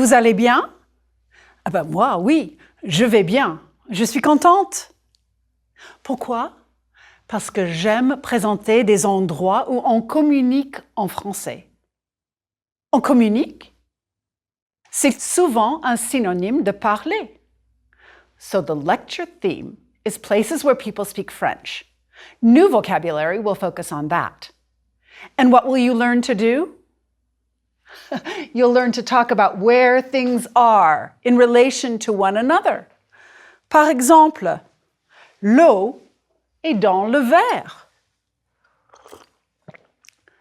Vous allez bien? Ah ben moi, oui, je vais bien. Je suis contente. Pourquoi? Parce que j'aime présenter des endroits où on communique en français. On communique? C'est souvent un synonyme de parler. So the lecture theme is places where people speak French. New vocabulary will focus on that. And what will you learn to do? You'll learn to talk about where things are in relation to one another. Par exemple, l'eau est dans le verre.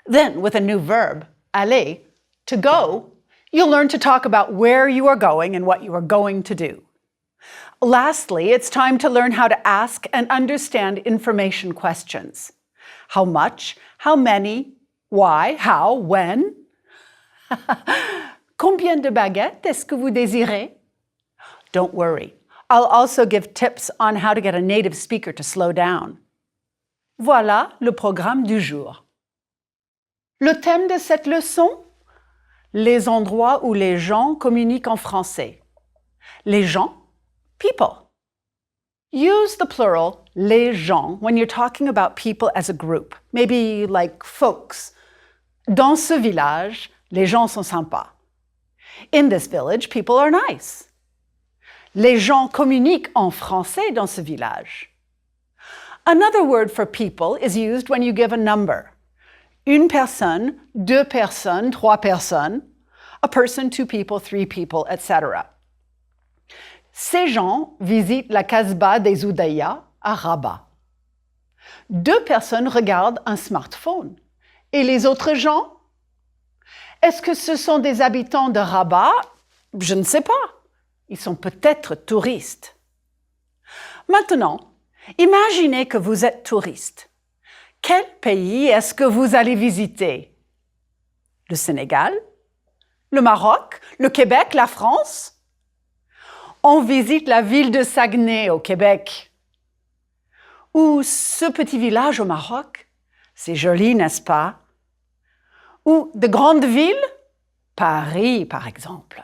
Then, with a new verb, aller, to go, you'll learn to talk about where you are going and what you are going to do. Lastly, it's time to learn how to ask and understand information questions. How much? How many? Why? How? When? Combien de baguettes est-ce que vous désirez? Don't worry. I'll also give tips on how to get a native speaker to slow down. Voilà le programme du jour. Le thème de cette leçon? Les endroits où les gens communiquent en français. Les gens? People. Use the plural, les gens, when you're talking about people as a group. Maybe like folks. Dans ce village, les gens sont sympas. In this village, people are nice. Les gens communiquent en français dans ce village. Another word for people is used when you give a number. Une personne, deux personnes, trois personnes, a person, two people, three people, etc. Ces gens visitent la Casbah des Oudayas à Rabat. Deux personnes regardent un smartphone. Et les autres gens? Est-ce que ce sont des habitants de Rabat? Je ne sais pas. Ils sont peut-être touristes. Maintenant, imaginez que vous êtes touriste. Quel pays est-ce que vous allez visiter? Le Sénégal? Le Maroc? Le Québec? La France? On visite la ville de Saguenay au Québec. Ou ce petit village au Maroc. C'est joli, n'est-ce pas? Ou de grandes villes? Paris, par exemple.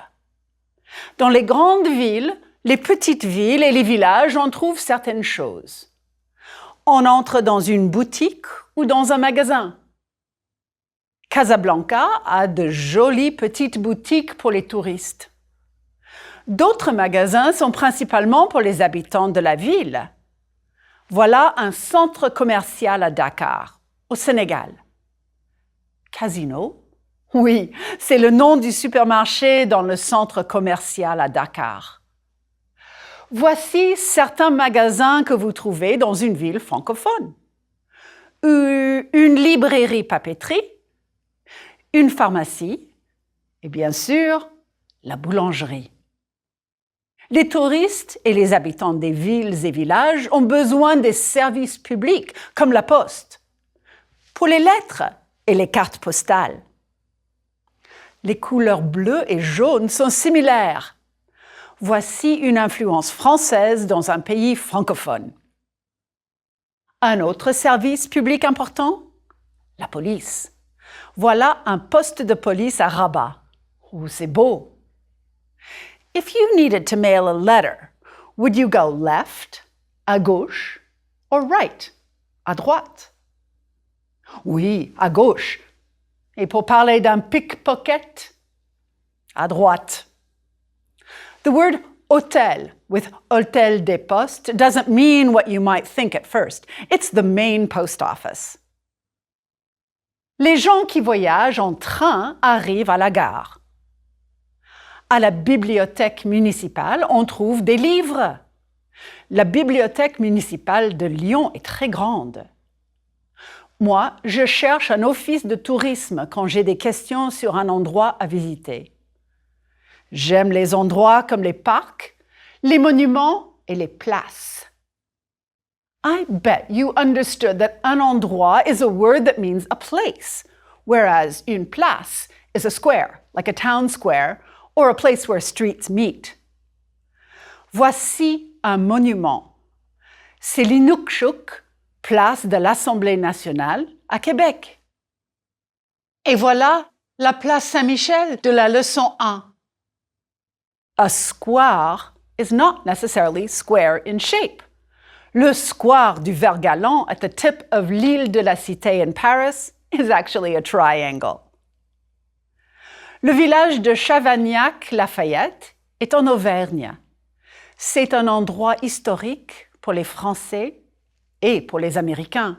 Dans les grandes villes, les petites villes et les villages, on trouve certaines choses. On entre dans une boutique ou dans un magasin. Casablanca a de jolies petites boutiques pour les touristes. D'autres magasins sont principalement pour les habitants de la ville. Voilà un centre commercial à Dakar, au Sénégal. Casino? Oui, c'est le nom du supermarché dans le centre commercial à Dakar. Voici certains magasins que vous trouvez dans une ville francophone. Une librairie-papeterie, une pharmacie et bien sûr, la boulangerie. Les touristes et les habitants des villes et villages ont besoin des services publics comme la poste, pour les lettres et les cartes postales. Les couleurs bleues et jaunes sont similaires. Voici une influence française dans un pays francophone. Un autre service public important? La police. Voilà un poste de police à Rabat. Oh, c'est beau. If you needed to mail a letter, would you go left, à gauche, or right, à droite? Oui, à gauche. Et pour parler d'un pickpocket, à droite. The word hôtel with Hôtel des Postes doesn't mean what you might think at first. It's the main post office. Les gens qui voyagent en train arrivent à la gare. À la bibliothèque municipale, on trouve des livres. La bibliothèque municipale de Lyon est très grande. Moi, je cherche un office de tourisme quand j'ai des questions sur un endroit à visiter. J'aime les endroits comme les parcs, les monuments et les places. I bet you understood that un endroit is a word that means a place, whereas une place is a square, like a town square, or a place where streets meet. Voici un monument. C'est l'Inukshuk, place de l'Assemblée nationale à Québec. Et voilà la place Saint-Michel de la leçon 1. A square is not necessarily square in shape. Le square du Vert-Galant at the tip of l'île de la Cité in Paris is actually a triangle. Le village de Chavagnac-Lafayette est en Auvergne. C'est un endroit historique pour les Français et pour les Américains.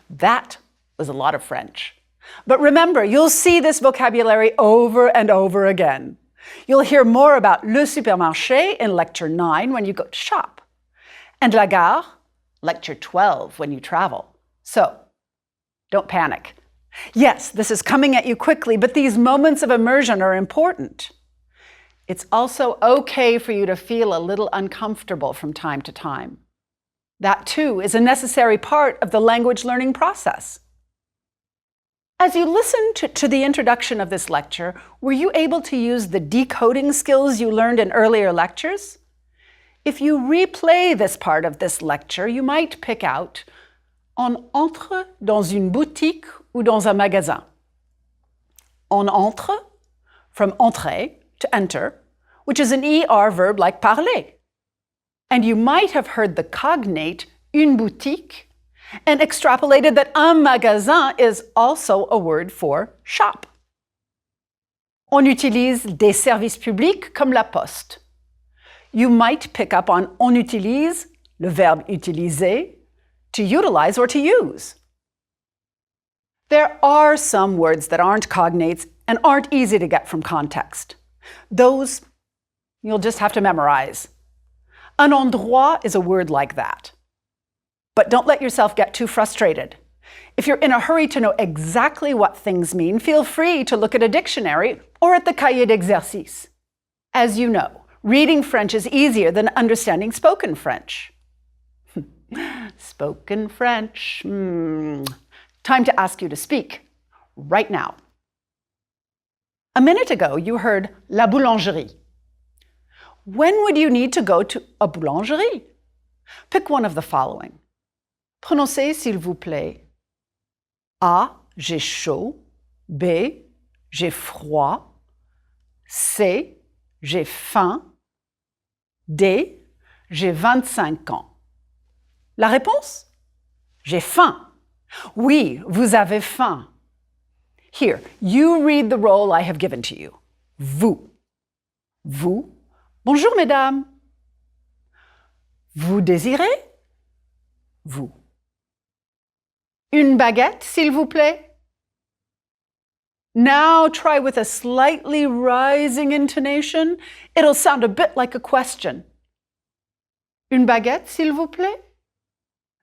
That was a lot of French. But remember, you'll see this vocabulary over and over again. You'll hear more about le supermarché in Lecture 9 when you go to shop, and la gare, Lecture 12 when you travel. So, don't panic. Yes, this is coming at you quickly, but these moments of immersion are important. It's also okay for you to feel a little uncomfortable from time to time. That, too, is a necessary part of the language learning process. As you listened to the introduction of this lecture, were you able to use the decoding skills you learned in earlier lectures? If you replay this part of this lecture, you might pick out on entre dans une boutique ou dans un magasin. On entre, from entrer, to enter, which is an ER verb like parler. And you might have heard the cognate une boutique and extrapolated that un magasin is also a word for shop. On utilise des services publics comme la poste. You might pick up on on utilise, le verbe utiliser, to utilize or to use. There are some words that aren't cognates and aren't easy to get from context. Those you'll just have to memorize. Un endroit is a word like that. But don't let yourself get too frustrated. If you're in a hurry to know exactly what things mean, feel free to look at a dictionary or at the cahier d'exercice. As you know, reading French is easier than understanding spoken French. Spoken French. Time to ask you to speak right now. A minute ago, you heard la boulangerie. When would you need to go to a boulangerie? Pick one of the following. Prononcez, s'il vous plaît. A, j'ai chaud. B, j'ai froid. C, j'ai faim. D, j'ai 25 ans. La réponse? J'ai faim. Oui, vous avez faim. Here, you read the role I have given to you. Vous. Vous. Bonjour, mesdames. Vous désirez? Vous. Une baguette, s'il vous plaît? Now try with a slightly rising intonation. It'll sound a bit like a question. Une baguette, s'il vous plaît?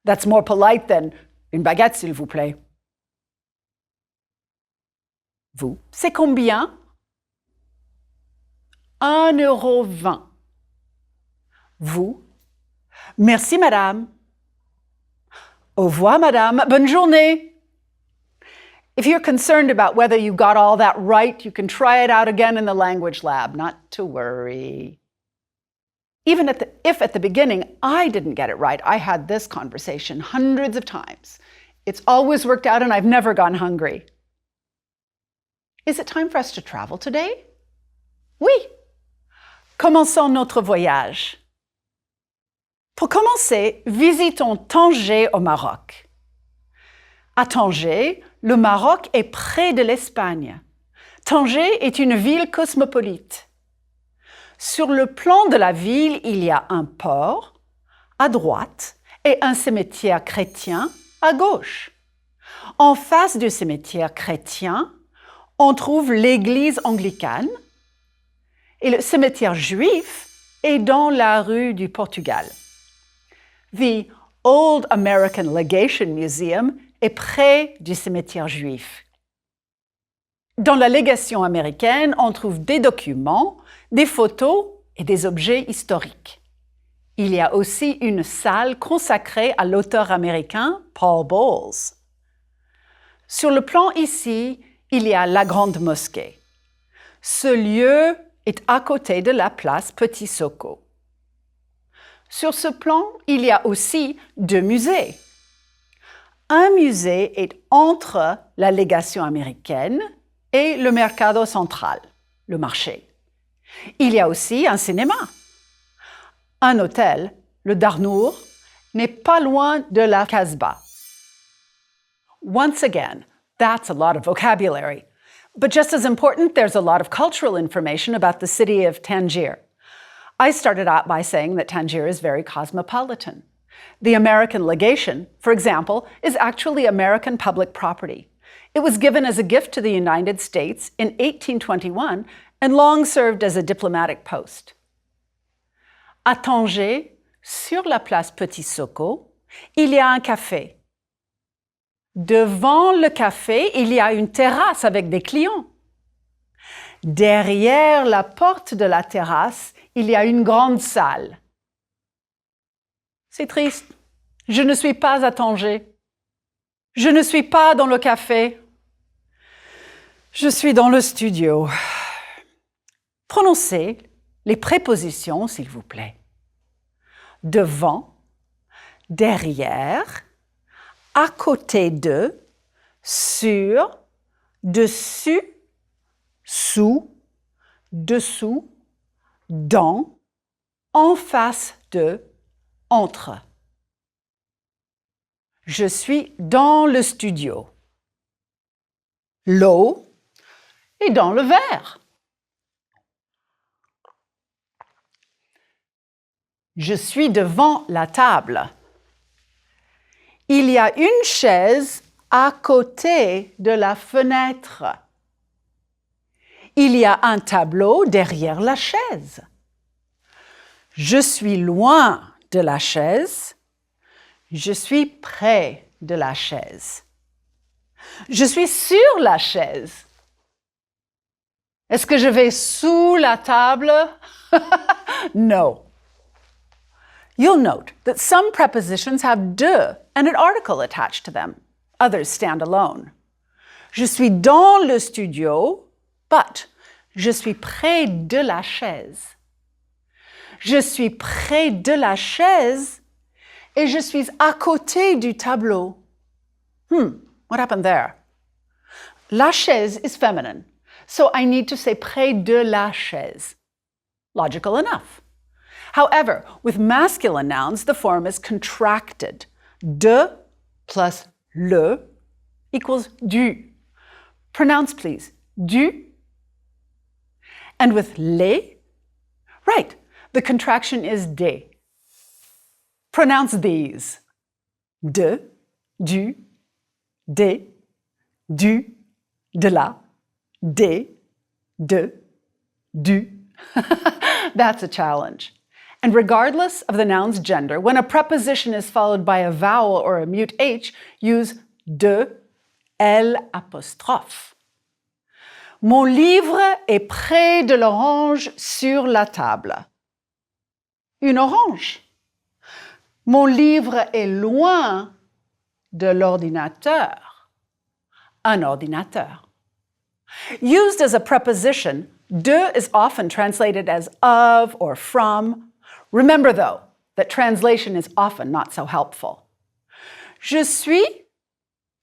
That's more polite than une baguette, s'il vous plaît. Vous, c'est combien? 1,20 €. Vous, merci madame. Au revoir madame, bonne journée. If you're concerned about whether you got all that right, you can try it out again in the language lab, not to worry. Even if at the beginning I didn't get it right, I had this conversation hundreds of times. It's always worked out and I've never gone hungry. Is it time for us to travel today? Oui. Commençons notre voyage. Pour commencer, visitons Tanger au Maroc. À Tanger, le Maroc est près de l'Espagne. Tanger est une ville cosmopolite. Sur le plan de la ville, il y a un port à droite et un cimetière chrétien à gauche. En face du cimetière chrétien, on trouve l'église anglicane et le cimetière juif est dans la rue du Portugal. The Old American Legation Museum est près du cimetière juif. Dans la légation américaine, on trouve des documents, des photos et des objets historiques. Il y a aussi une salle consacrée à l'auteur américain Paul Bowles. Sur le plan ici, il y a la Grande Mosquée. Ce lieu est à côté de la place Petit Soko. Sur ce plan, il y a aussi deux musées. Un musée est entre la légation américaine et le Mercado Central, le marché. Il y a aussi un cinéma. Un hôtel, le Darnour, n'est pas loin de la Casbah. Once again, that's a lot of vocabulary. But just as important, there's a lot of cultural information about the city of Tangier. I started out by saying that Tangier is very cosmopolitan. The American legation, for example, is actually American public property. It was given as a gift to the United States in 1821 and long served as a diplomatic post. À Tanger, sur la place Petit Soko, il y a un café. Devant le café, il y a une terrasse avec des clients. Derrière la porte de la terrasse, il y a une grande salle. C'est triste. Je ne suis pas à Tanger. Je ne suis pas dans le café. Je suis dans le studio. Prononcez les prépositions, s'il vous plaît. Devant, derrière, à côté de, sur, dessus, sous, dessous, dans, en face de, entre. Je suis dans le studio. L'eau est dans le verre. Je suis devant la table. Il y a une chaise à côté de la fenêtre. Il y a un tableau derrière la chaise. Je suis loin de la chaise. Je suis près de la chaise. Je suis sur la chaise. Est-ce que je vais sous la table? No. You'll note that some prepositions have de and an article attached to them. Others stand alone. Je suis dans le studio, but je suis près de la chaise. Je suis près de la chaise et je suis à côté du tableau. What happened there? La chaise is feminine, so I need to say près de la chaise. Logical enough. However, with masculine nouns, the form is contracted. De plus le equals du. Pronounce, please. Du. And with les, right, the contraction is de. Pronounce these. De, du, de, du, de la, de, du. That's a challenge. And regardless of the noun's gender, when a preposition is followed by a vowel or a mute H, use de, L apostrophe. Mon livre est près de l'orange sur la table. Une orange. Mon livre est loin de l'ordinateur. Un ordinateur. Used as a preposition, de is often translated as of or from. Remember, though, that translation is often not so helpful. Je suis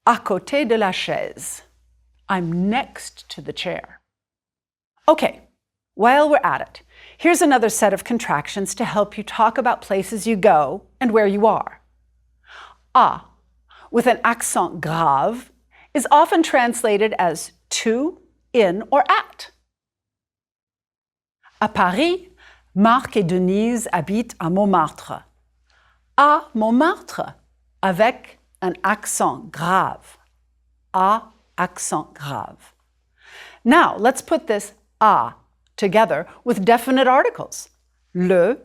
à côté de la chaise. I'm next to the chair. Okay, while we're at it, here's another set of contractions to help you talk about places you go and where you are. À, with an accent grave, is often translated as to, in, or at. À Paris, Marc et Denise habitent à Montmartre. À Montmartre, avec un accent grave. À accent grave. Now, let's put this à together with definite articles. Le,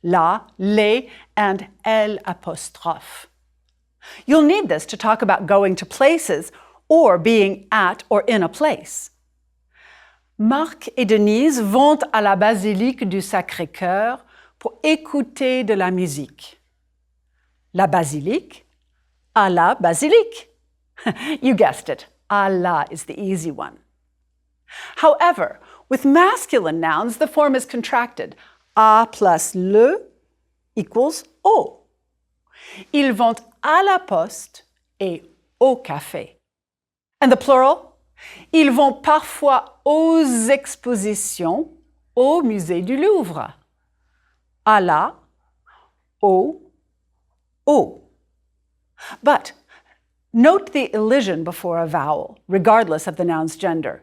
la, les, and L apostrophe. You'll need this to talk about going to places or being at or in a place. Marc et Denise vont à la basilique du Sacré-Cœur pour écouter de la musique. La basilique, à la basilique. You guessed it, à la is the easy one. However, with masculine nouns, the form is contracted. À plus le equals au. Ils vont à la poste et au café. And the plural? Ils vont parfois aux expositions, au musée du Louvre. À la, au. But note the elision before a vowel, regardless of the noun's gender.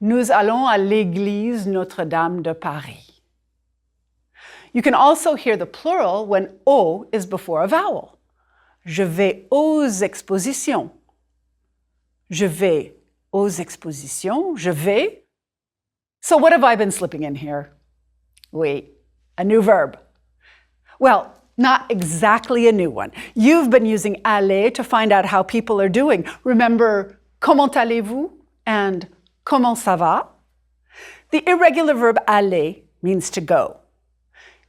Nous allons à l'église Notre-Dame de Paris. You can also hear the plural when au is before a vowel. Je vais aux expositions. Je vais aux expositions. Je vais. So what have I been slipping in here? Oui, a new verb. Well, not exactly a new one. You've been using aller to find out how people are doing. Remember, comment allez-vous and comment ça va? The irregular verb aller means to go.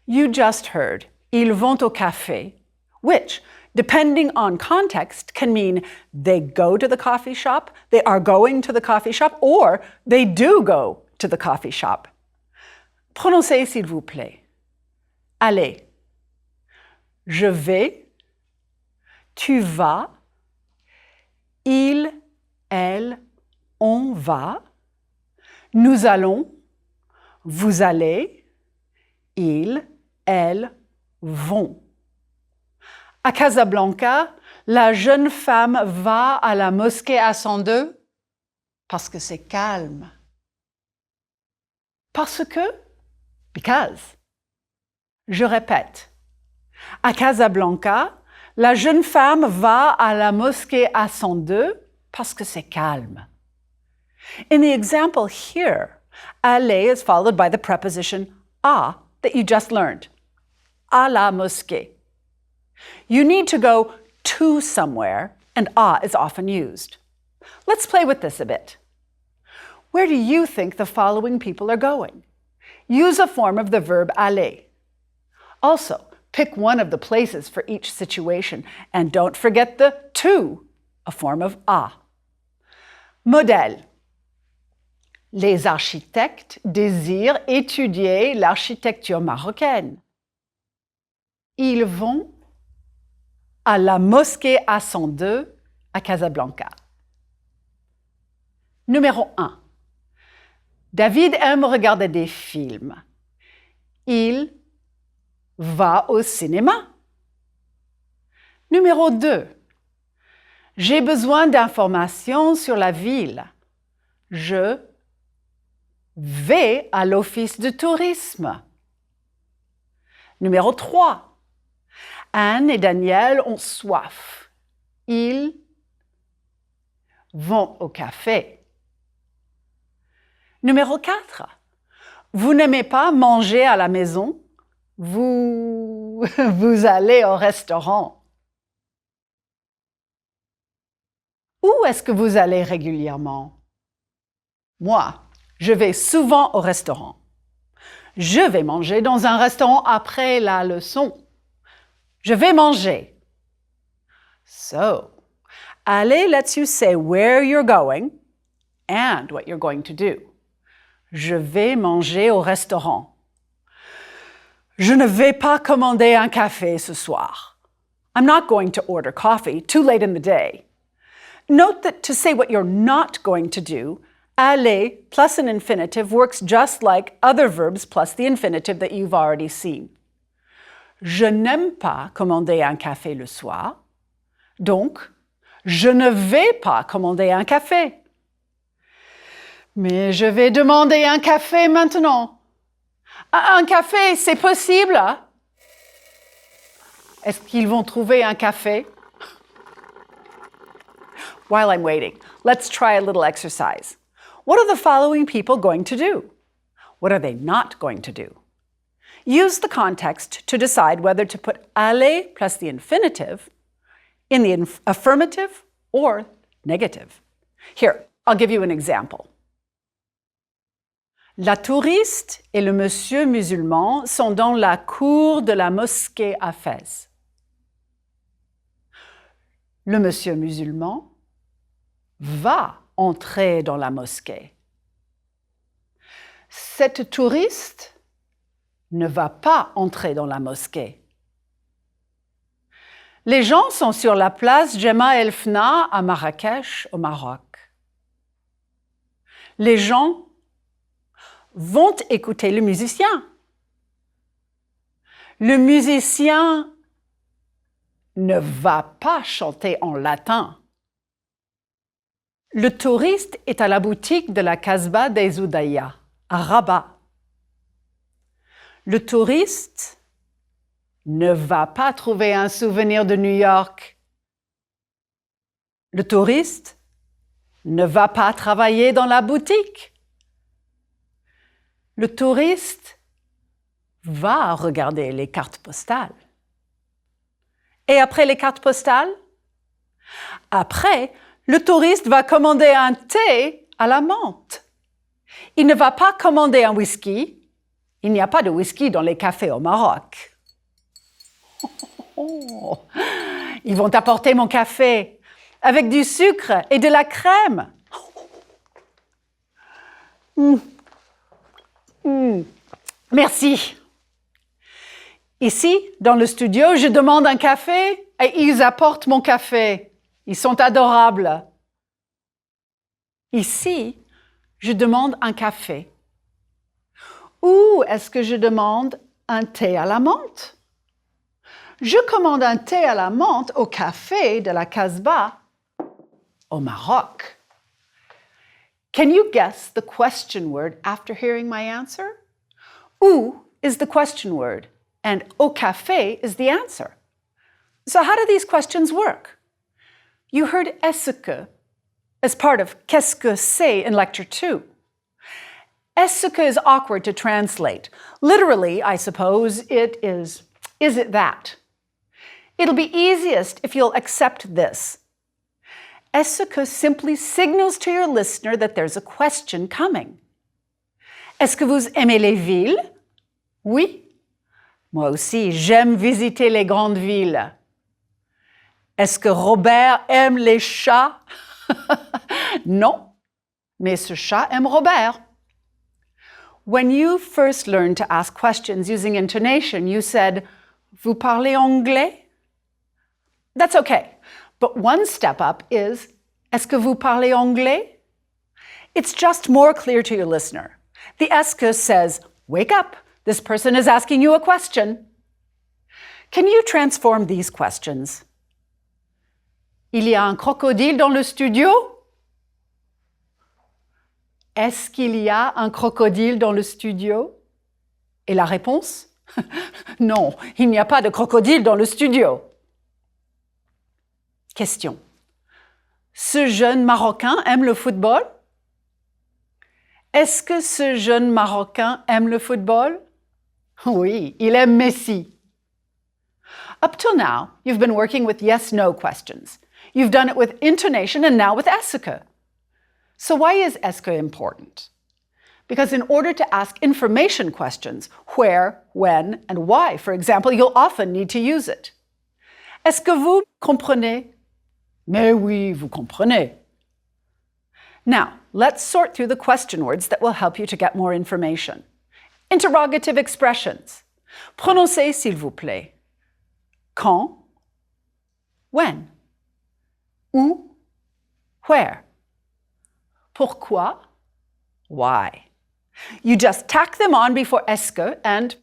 You just heard, ils vont au café, which, depending on context, can mean they go to the coffee shop, they are going to the coffee shop, or they do go to the coffee shop. Prononcez, s'il vous plaît. Allez. Je vais. Tu vas. Il, elle, on va. Nous allons. Vous allez. Ils, elles vont. À Casablanca, la jeune femme va à la mosquée à 102 parce que c'est calme. Parce que? Because. Je répète. À Casablanca, la jeune femme va à la mosquée à 102 parce que c'est calme. In the example here, aller is followed by the preposition à that you just learned. À la mosquée. You need to go to somewhere, and à is often used. Let's play with this a bit. Where do you think the following people are going? Use a form of the verb aller. Also, pick one of the places for each situation, and don't forget the to, a form of à. Modèle. Les architectes désirent étudier l'architecture marocaine. Ils vont à la mosquée à 102 à Casablanca. Numéro 1. David aime regarder des films. Il va au cinéma. Numéro 2. J'ai besoin d'informations sur la ville. Je vais à l'office de tourisme. Numéro 3. Anne et Daniel ont soif. Ils vont au café. Numéro 4. Vous n'aimez pas manger à la maison? Vous allez au restaurant. Où est-ce que vous allez régulièrement? Moi, je vais souvent au restaurant. Je vais manger dans un restaurant après la leçon. Je vais manger. So, aller lets you say where you're going and what you're going to do. Je vais manger au restaurant. Je ne vais pas commander un café ce soir. I'm not going to order coffee too late in the day. Note that to say what you're not going to do, aller plus an infinitive works just like other verbs plus the infinitive that you've already seen. Je n'aime pas commander un café le soir, donc je ne vais pas commander un café. Mais je vais demander un café maintenant. Un café, c'est possible? Est-ce qu'ils vont trouver un café? While I'm waiting, let's try a little exercise. What are the following people going to do? What are they not going to do? Use the context to decide whether to put aller plus the infinitive in the affirmative or negative. Here, I'll give you an example. La touriste et le monsieur musulman sont dans la cour de la mosquée à Fès. Le monsieur musulman va entrer dans la mosquée. Cette touriste ne va pas entrer dans la mosquée. Les gens sont sur la place Jemaa El Fna à Marrakech, au Maroc. Les gens vont écouter le musicien. Le musicien ne va pas chanter en latin. Le touriste est à la boutique de la Casbah des Oudaya, à Rabat. Le touriste ne va pas trouver un souvenir de New York. Le touriste ne va pas travailler dans la boutique. Le touriste va regarder les cartes postales. Et après les cartes postales? Après, le touriste va commander un thé à la menthe. Il ne va pas commander un whisky. Il n'y a pas de whisky dans les cafés au Maroc. Oh, ils vont apporter mon café avec du sucre et de la crème. Merci. Ici, dans le studio, je demande un café et ils apportent mon café. Ils sont adorables. Ici, je demande un café. Ou est-ce que je demande un thé à la menthe? Je commande un thé à la menthe au café de la Casbah au Maroc. Can you guess the question word after hearing my answer? Ou is the question word and au café is the answer. So how do these questions work? You heard est-ce que as part of qu'est-ce que c'est in lecture 2. Est-ce que is awkward to translate. Literally, I suppose, it is it that? It'll be easiest if you'll accept this. Est-ce que simply signals to your listener that there's a question coming. Est-ce que vous aimez les villes? Oui. Moi aussi, j'aime visiter les grandes villes. Est-ce que Robert aime les chats? Non, mais ce chat aime Robert. When you first learned to ask questions using intonation, you said, vous parlez anglais? That's okay. But one step up is, est-ce que vous parlez anglais? It's just more clear to your listener. The est-ce que says, wake up, this person is asking you a question. Can you transform these questions? Il y a un crocodile dans le studio? Est-ce qu'il y a un crocodile dans le studio? Et la réponse? Non, il n'y a pas de crocodile dans le studio. Question. Ce jeune Marocain aime le football? Est-ce que ce jeune Marocain aime le football? Oui, il aime Messi. Up till now, you've been working with yes-no questions. You've done it with intonation and now with est-ce que. So why is est-ce que important? Because in order to ask information questions, where, when, and why, for example, you'll often need to use it. Est-ce que vous comprenez? Mais oui, vous comprenez. Now, let's sort through the question words that will help you to get more information. Interrogative expressions. Prononcez, s'il vous plaît. Quand? When? Où? Where? Pourquoi? Why? You just tack them on before est-ce que and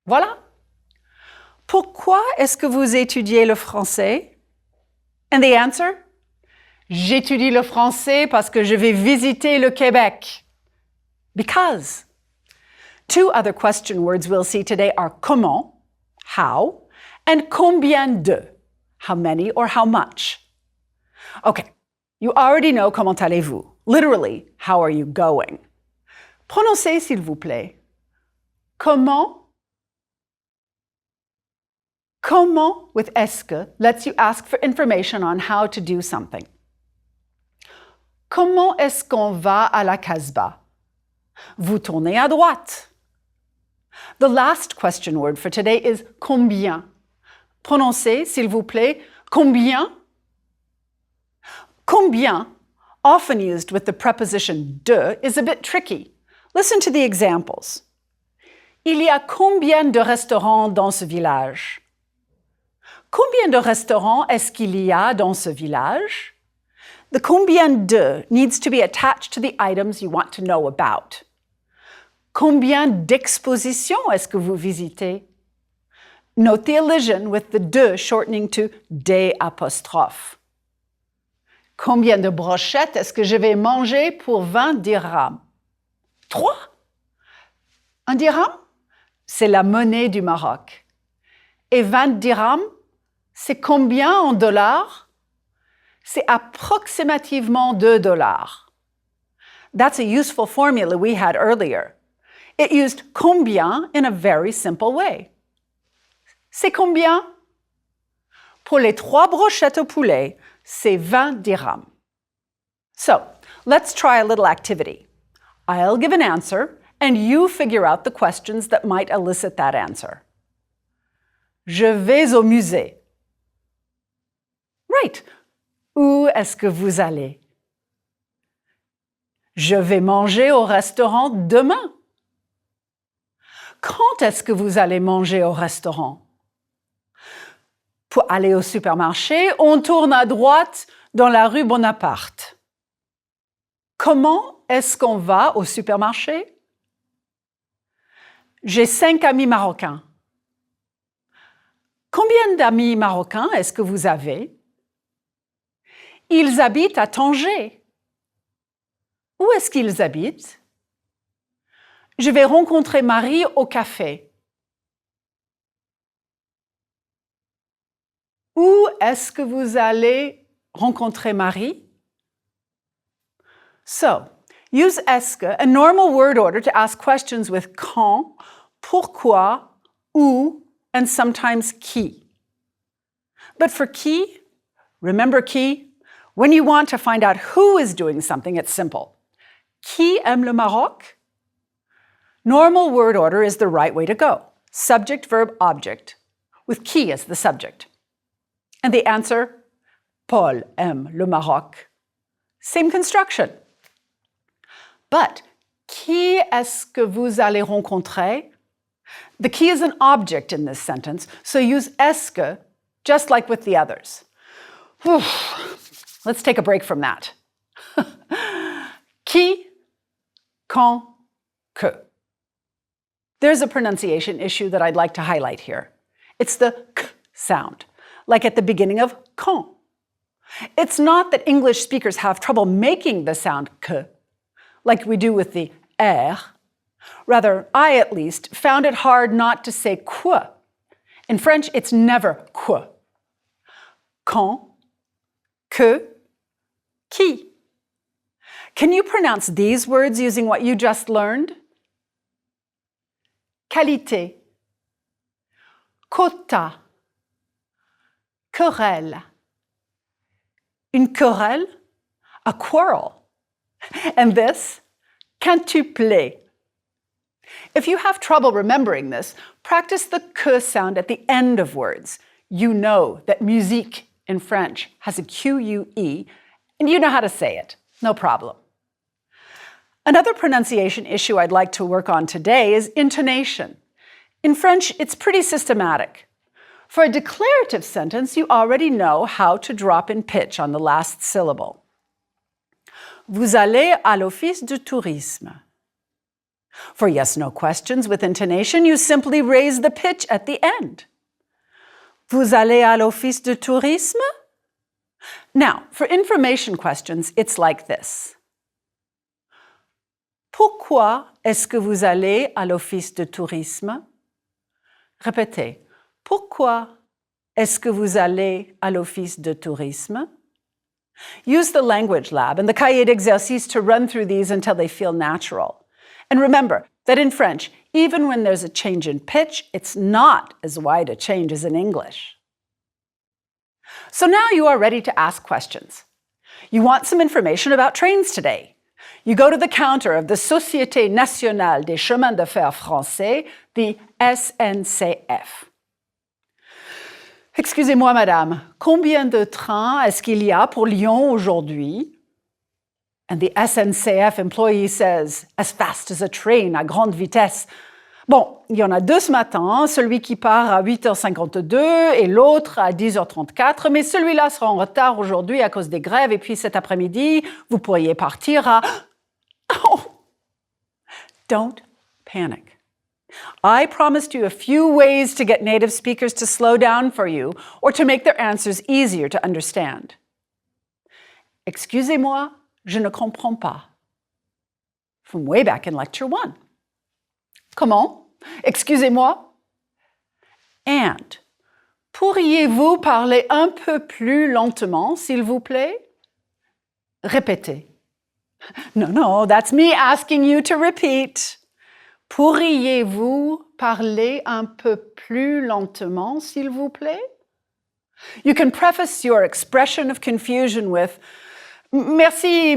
voilà. Pourquoi est-ce que vous étudiez le français? And the answer? J'étudie le français parce que je vais visiter le Québec. Because. Two other question words we'll see today are comment, how, and combien de, how many or how much. Okay, you already know comment allez-vous. Literally, how are you going? Prononcez, s'il vous plaît. Comment? Comment with est-ce que lets you ask for information on how to do something. Comment est-ce qu'on va à la Casbah? Vous tournez à droite. The last question word for today is combien. Prononcez, s'il vous plaît, combien? Combien, often used with the preposition de, is a bit tricky. Listen to the examples. Il y a combien de restaurants dans ce village? Combien de restaurants est-ce qu'il y a dans ce village? The combien de needs to be attached to the items you want to know about. Combien d'expositions est-ce que vous visitez? Note the elision with the de shortening to des apostrophes. Combien de brochettes est-ce que je vais manger pour 20 dirhams? 3. Un dirham, c'est la monnaie du Maroc. Et 20 dirhams, c'est combien en dollars? C'est approximativement 2 dollars. That's a useful formula we had earlier. It used combien in a very simple way. C'est combien? Pour les 3 brochettes au poulet, c'est 20 dirhams. So, let's try a little activity. I'll give an answer, and you figure out the questions that might elicit that answer. Je vais au musée. Right. Où est-ce que vous allez? Je vais manger au restaurant demain. Quand est-ce que vous allez manger au restaurant? Pour aller au supermarché, on tourne à droite dans la rue Bonaparte. Comment est-ce qu'on va au supermarché? J'ai 5 amis marocains. Combien d'amis marocains est-ce que vous avez? Ils habitent à Tanger. Où est-ce qu'ils habitent? Je vais rencontrer Marie au café. Où est-ce que vous allez rencontrer Marie? So, use est-ce que, a normal word order to ask questions with quand, pourquoi, où, and sometimes qui. But for qui, remember qui? When you want to find out who is doing something, it's simple. Qui aime le Maroc? Normal word order is the right way to go. Subject, verb, object, with qui as the subject. And the answer, Paul aime le Maroc. Same construction. But, qui est-ce que vous allez rencontrer? The qui is an object in this sentence, so use est-ce que, just like with the others. Whew. Let's take a break from that. Qui, quand, que. There's a pronunciation issue that I'd like to highlight here. It's the k sound, like at the beginning of quand. It's not that English speakers have trouble making the sound k, like we do with the r. Rather, I at least found it hard not to say quoi. In French, it's never quoi. Quand, que, qui. Can you pronounce these words using what you just learned? Qualité, quota, querelle. Une querelle, a quarrel. And this, quintuplet. If you have trouble remembering this, practice the que sound at the end of words. You know that musique in French has a Q-U-E, and you know how to say it. No problem. Another pronunciation issue I'd like to work on today is intonation. In French, it's pretty systematic. For a declarative sentence, you already know how to drop in pitch on the last syllable. Vous allez à l'office de tourisme. For yes-no questions with intonation, you simply raise the pitch at the end. Vous allez à l'office de tourisme? Now, for information questions, it's like this. Pourquoi est-ce que vous allez à l'office de tourisme? Répétez. Pourquoi est-ce que vous allez à l'office de tourisme? Use the language lab and the cahier d'exercice to run through these until they feel natural. And remember that in French, even when there's a change in pitch, it's not as wide a change as in English. So now you are ready to ask questions. You want some information about trains today. You go to the counter of the Société Nationale des Chemins de Fer Français, the SNCF. Excusez-moi, madame, combien de trains est-ce qu'il y a pour Lyon aujourd'hui? And the SNCF employee says, as fast as a train, à grande vitesse. Bon, il y en a 2 ce matin, celui qui part à 8h52 et l'autre à 10h34, mais celui-là sera en retard aujourd'hui à cause des grèves, et puis cet après-midi, vous pourriez partir à... Oh! Don't panic. I promised you a few ways to get native speakers to slow down for you or to make their answers easier to understand. Excusez-moi, je ne comprends pas. From way back in lecture 1. Comment? Excusez-moi. And pourriez-vous parler un peu plus lentement, s'il vous plaît? Répétez. No, that's me asking you to repeat. Pourriez-vous parler un peu plus lentement, s'il vous plaît? You can preface your expression of confusion with, merci,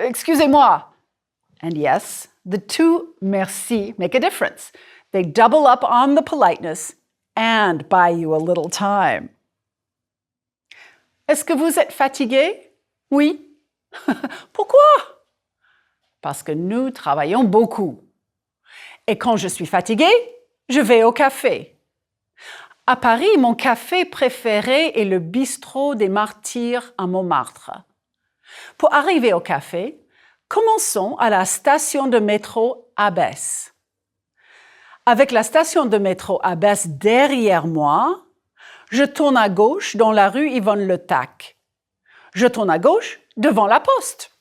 excusez-moi. And yes, the two merci make a difference. They double up on the politeness and buy you a little time. Est-ce que vous êtes fatigué? Oui. Pourquoi? Parce que nous travaillons beaucoup. Et quand je suis fatiguée, je vais au café. À Paris, mon café préféré est le bistrot des Martyrs à Montmartre. Pour arriver au café, commençons à la station de métro Abbesse. Avec la station de métro Abbesse derrière moi, je tourne à gauche dans la rue Yvonne Le Tac. Je tourne à gauche devant la poste.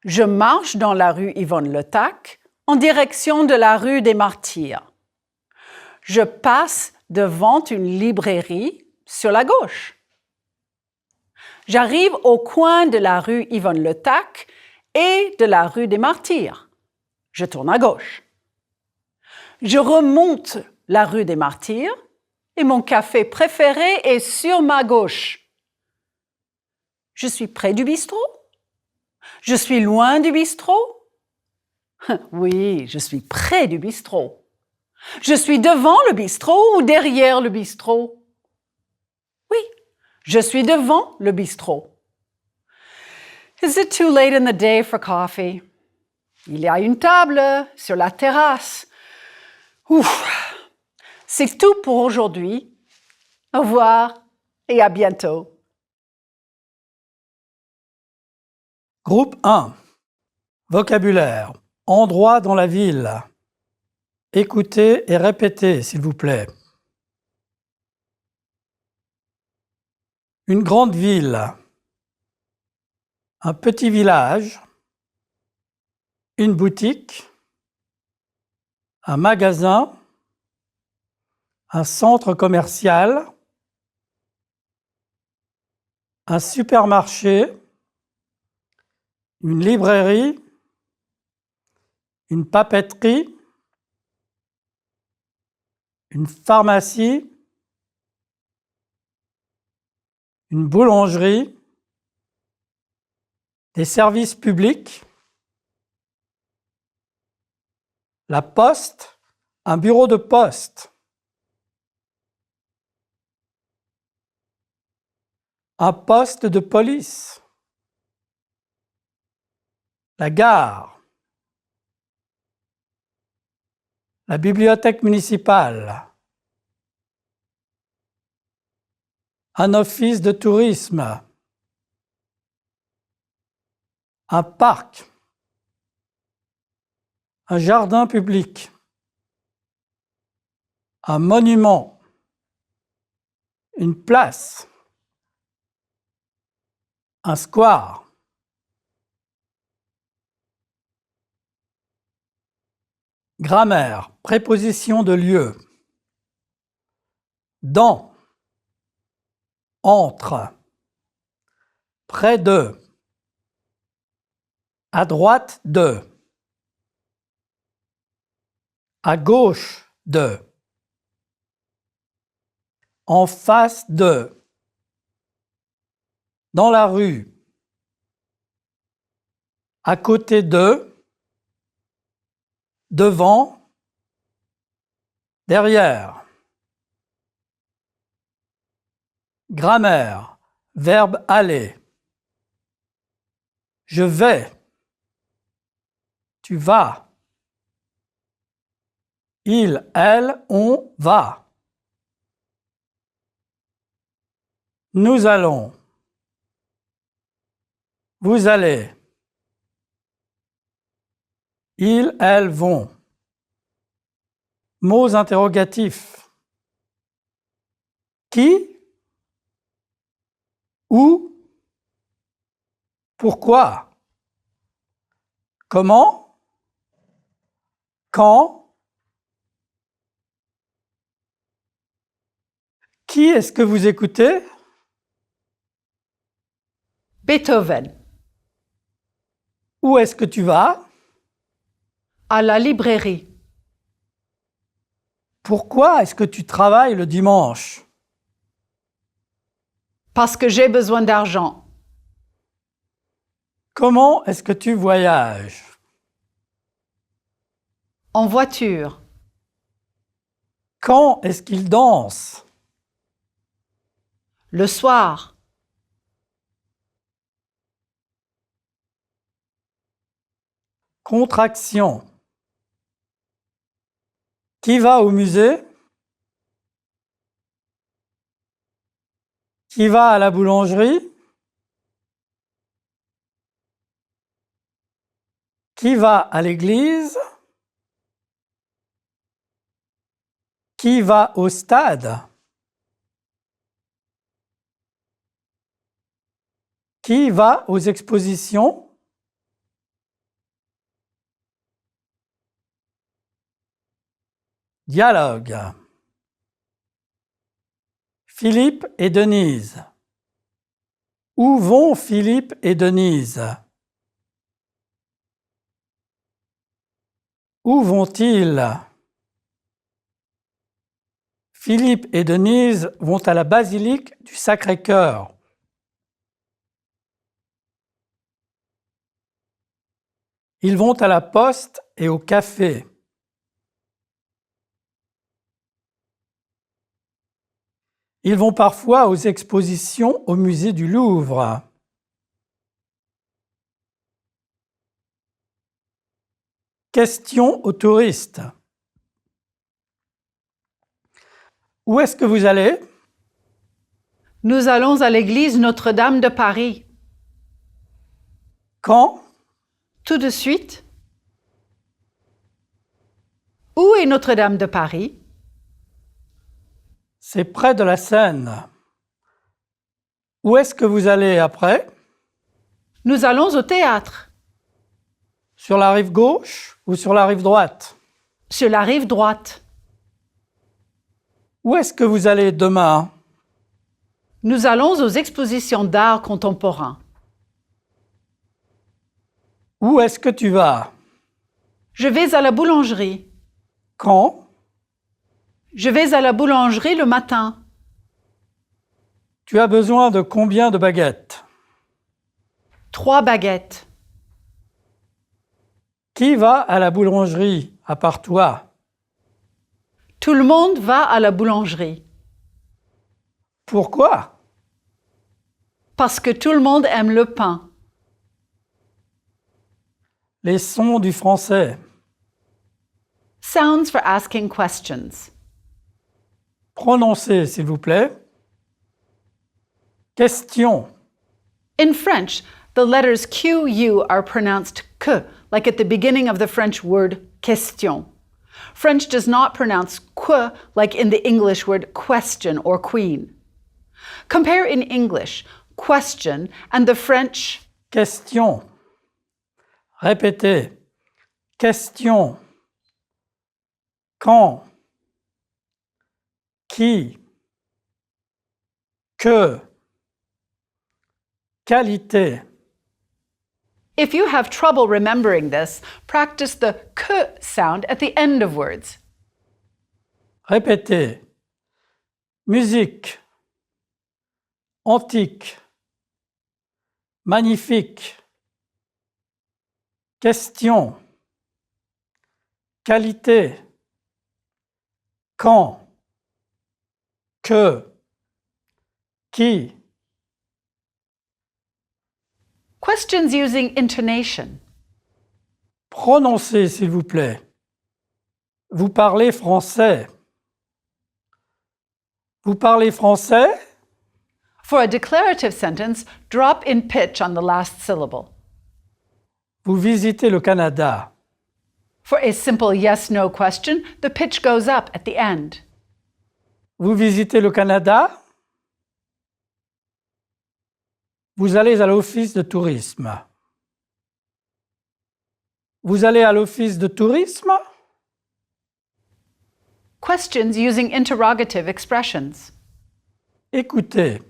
Je marche dans la rue Yvonne Le Tac en direction de la rue des Martyrs. Je passe devant une librairie sur la gauche. J'arrive au coin de la rue Yvonne Le Tac et de la rue des Martyrs. Je tourne à gauche. Je remonte la rue des Martyrs et mon café préféré est sur ma gauche. Je suis près du bistrot? Je suis loin du bistrot? Oui, je suis près du bistrot. Je suis devant le bistrot ou derrière le bistrot? Oui, je suis devant le bistrot. Is it too late in the day for coffee? Il y a une table sur la terrasse. Ouf. C'est tout pour aujourd'hui. Au revoir et à bientôt. Groupe 1. Vocabulaire. Endroit dans la ville. Écoutez et répétez, s'il vous plaît. Une grande ville. Un petit village. Une boutique. Un magasin. Un centre commercial. Un supermarché. Une librairie. Une papeterie. Une pharmacie. Une boulangerie. Des services publics. La poste. Un bureau de poste. Un poste de police. La gare. La bibliothèque municipale. Un office de tourisme. Un parc. Un jardin public. Un monument. Une place. Un square. Grammaire, préposition de lieu. Dans. Entre. Près de. À droite de. À gauche de. En face de. Dans la rue. À côté de. Devant. Derrière. Grammaire. Verbe aller. Je vais. Tu vas. Il, elle, on va. Nous allons. Vous allez. Ils, elles vont. Mots interrogatifs. Qui? Où? Pourquoi? Comment? Quand? Qui est-ce que vous écoutez? Beethoven. Où est-ce que tu vas? À la librairie. Pourquoi est-ce que tu travailles le dimanche? Parce que j'ai besoin d'argent. Comment est-ce que tu voyages? En voiture. Quand est-ce qu'il danse? Le soir. Contraction. Qui va au musée? Qui va à la boulangerie? Qui va à l'église? Qui va au stade? Qui va aux expositions? Dialogue. Philippe et Denise. Où vont Philippe et Denise? Où vont-ils? Philippe et Denise vont à la basilique du Sacré-Cœur. Ils vont à la poste et au café. Ils vont parfois aux expositions au musée du Louvre. Question aux touristes. Où est-ce que vous allez? Nous allons à l'église Notre-Dame de Paris. Quand? Tout de suite. Où est Notre-Dame de Paris? C'est près de la Seine. Où est-ce que vous allez après? Nous allons au théâtre. Sur la rive gauche ou sur la rive droite? Sur la rive droite. Où est-ce que vous allez demain? Nous allons aux expositions d'art contemporain. Où est-ce que tu vas? Je vais à la boulangerie. Quand? Je vais à la boulangerie le matin. Tu as besoin de combien de baguettes? 3 baguettes. Qui va à la boulangerie à part toi? Tout le monde va à la boulangerie. Pourquoi? Parce que tout le monde aime le pain. Les sons du français. Sounds for asking questions. Prononcez, s'il vous plaît. Question. In French, the letters Q, U are pronounced K, like at the beginning of the French word question. French does not pronounce Qu like in the English word question or queen. Compare in English question and the French Question. Répétez. Question. Quand? Qui? Que? Qualité. If you have trouble remembering this, practice the K sound at the end of words. Répétez. Musique. Antique. Magnifique. Question. Qualité. Quand? Que? Qui? Questions using intonation. Prononcez, s'il vous plaît. Vous parlez français. Vous parlez français? For a declarative sentence, drop in pitch on the last syllable. Vous visitez le Canada. For a simple yes/no question, the pitch goes up at the end. Vous visitez le Canada? Vous allez à l'office de tourisme. Vous allez à l'office de tourisme? Questions using interrogative expressions. Écoutez.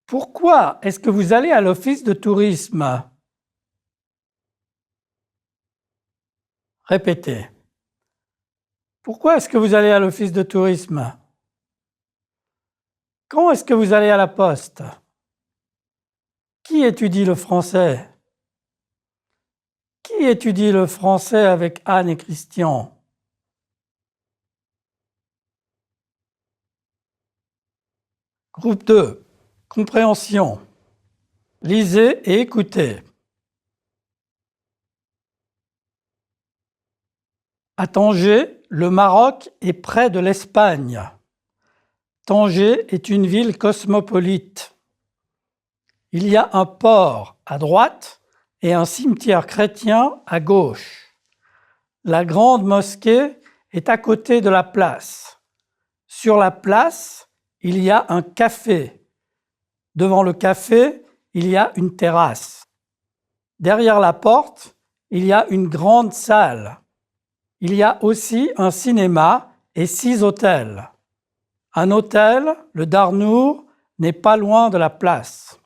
Pourquoi est-ce que vous allez à l'office de tourisme? Répétez. Pourquoi est-ce que vous allez à l'office de tourisme? Quand est-ce que vous allez à la poste? Qui étudie le français? Qui étudie le français avec Anne et Christian? Groupe 2. Compréhension. Lisez et écoutez. À Tanger, le Maroc est près de l'Espagne. Tanger est une ville cosmopolite. Il y a un port à droite et un cimetière chrétien à gauche. La grande mosquée est à côté de la place. Sur la place, il y a un café. Devant le café, il y a une terrasse. Derrière la porte, il y a une grande salle. Il y a aussi un cinéma et 6 hôtels. Un hôtel, le Darnour, n'est pas loin de la place.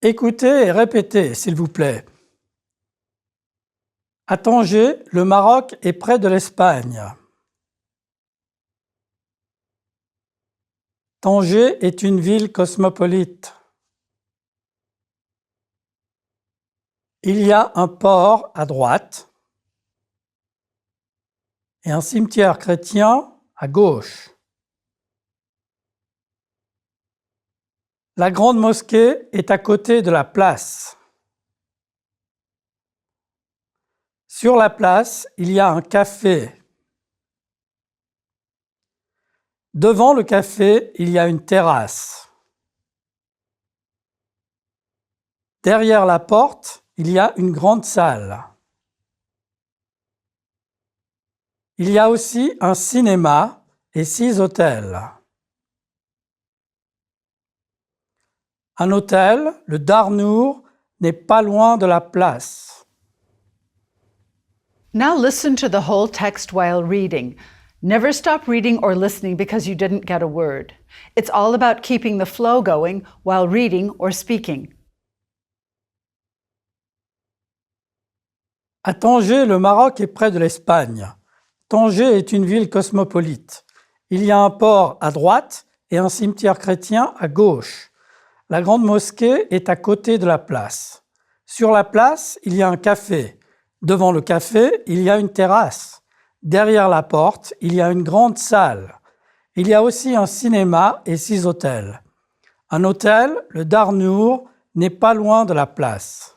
Écoutez et répétez, s'il vous plaît. À Tanger, le Maroc est près de l'Espagne. Tanger est une ville cosmopolite. Il y a un port à droite et un cimetière chrétien à gauche. La grande mosquée est à côté de la place. Sur la place, il y a un café. Devant le café, il y a une terrasse. Derrière la porte, il y a une grande salle. Il y a aussi un cinéma et 6 hôtels. Un hôtel, le Darnour, n'est pas loin de la place. Now listen to the whole text while reading. Never stop reading or listening because you didn't get a word. It's all about keeping the flow going while reading or speaking. À Tanger, le Maroc est près de l'Espagne. Tanger est une ville cosmopolite. Il y a un port à droite et un cimetière chrétien à gauche. La grande mosquée est à côté de la place. Sur la place, il y a un café. Devant le café, il y a une terrasse. Derrière la porte, il y a une grande salle. Il y a aussi un cinéma et 6 hôtels. Un hôtel, le Darnour, n'est pas loin de la place.